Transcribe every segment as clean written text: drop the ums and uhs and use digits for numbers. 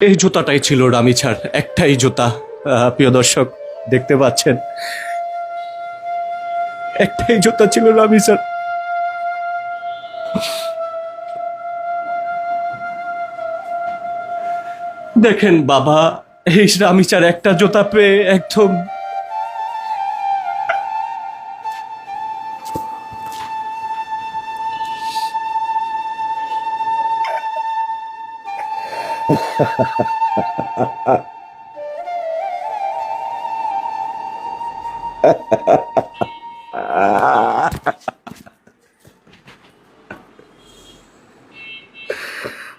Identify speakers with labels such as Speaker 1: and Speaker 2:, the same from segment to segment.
Speaker 1: এই জুতাটাই ছিল রামিছার, একটাই জুতা। প্রিয় দর্শক দেখতে পাচ্ছেন, একটাই জুতা ছিল রামিছার। দেখেন বাবা, এই রামিছার একটা জুতা পেয়ে একদম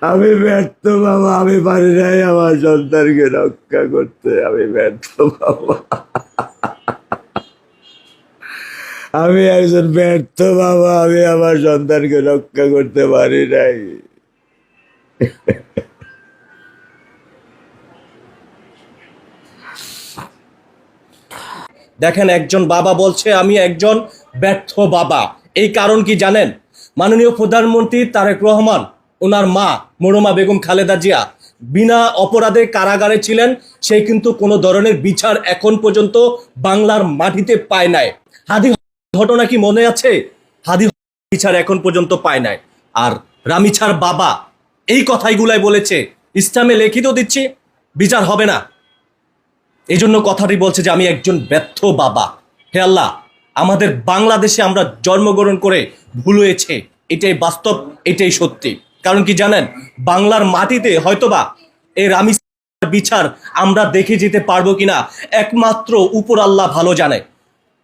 Speaker 2: আমি ব্যর্থ বাবা, আমি পারি নাই আমার সন্তানকে রক্ষা করতে। আমি ব্যর্থ বাবা, আমি একজন ব্যর্থ বাবা, আমি আমার সন্তানকে রক্ষা করতে পারি নাই।
Speaker 1: দেখেন, একজন বাবা বলছে আমি একজন ব্যর্থ বাবা। এই কারণ কি জানেন? মাননীয় প্রধানমন্ত্রী তারেক রহমান, ওনার মা মরহুমা বেগম খালেদা জিয়া বিনা অপরাধে কারাগারে ছিলেন। সে কিন্তু কোনো ধরনের বিচার এখন পর্যন্ত বাংলার মাটিতে পায় নাই। হাদি ঘটনা কি মনে আছে? হাদি বিচার এখন পর্যন্ত পায় নাই। আর রামিছার বাবা এই কথাইগুলাই বলেছে, ইসলামে লিখিত দিচ্ছি বিচার হবে না। এই জন্য কথাটি বলছে যে আমি একজন ব্যর্থ বাবা। হে আল্লাহ, আমাদের বাংলাদেশে আমরা জন্মগ্রহণ করে ভুল হয়েছে, এটাই বাস্তব, এটাই সত্যি। কারণ কি জানেন, বাংলার মাটিতে হয়তোবা এই রামিছার বিচার আমরা দেখে যেতে পারবো কিনা একমাত্র উপর আল্লাহ ভালো জানে।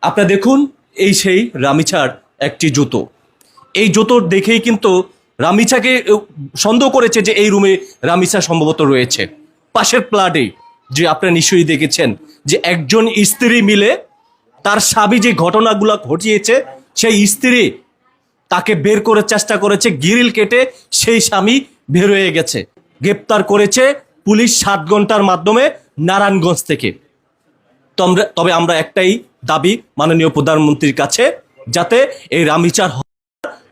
Speaker 1: আপনারা দেখুন, এই সেই রামিছার একটি জুতো। এই জুতোর দেখেই কিন্তু রামিছাকে সন্দেহ করেছে যে এই রুমে রামিছা সম্ভবত রয়েছে। পাশের প্লাটে যে আপনারা নিশ্চয়ই দেখেছেন যে একজন স্ত্রী মিলে তার স্বামী যে ঘটনাগুলো ঘটিয়েছে, সেই স্ত্রী তাকে বের করার চেষ্টা করেছে, গ্রিল কেটে সেই স্বামী বের হয়ে গেছে। গ্রেপ্তার করেছে পুলিশ 7 ঘন্টার মাধ্যমে নারায়ণগঞ্জ থেকে। তবে আমরা একটাই দাবি মাননীয় প্রধানমন্ত্রীর কাছে, যাতে এই রামিছার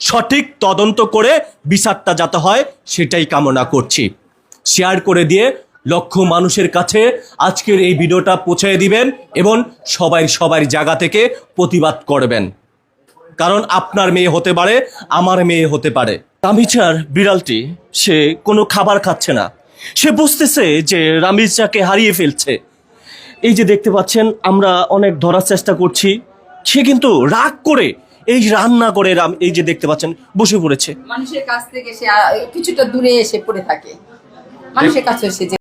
Speaker 1: সঠিক তদন্ত করে বিচারটা যাতে হয় সেটাই কামনা করছি। শেয়ার করে দিয়ে লক্ষ মানুষের কাছে আজকের এই ভিডিওটা পৌঁছে দিবেন এবং সবাই জায়গা থেকে প্রতিবাদ করবেন। কারণ আপনার মেয়ে হতে পারে, আমার মেয়ে হতে পারে। রামিছার বিড়ালটি সে কোনো খাবার খাচ্ছে না। সে বুঝতেছে যে রামিছাকে হারিয়ে ফেলছে। এই যে দেখতে পাচ্ছেন, আমরা অনেক ধরার চেষ্টা করছি, সে কিন্তু রাগ করে এই রান্না করে এই যে দেখতে পাচ্ছেন বসে পড়েছে।
Speaker 3: মানুষের কাছ থেকে সে কিছুটা দূরে এসে পড়ে থাকে, মানুষের কাছে এসে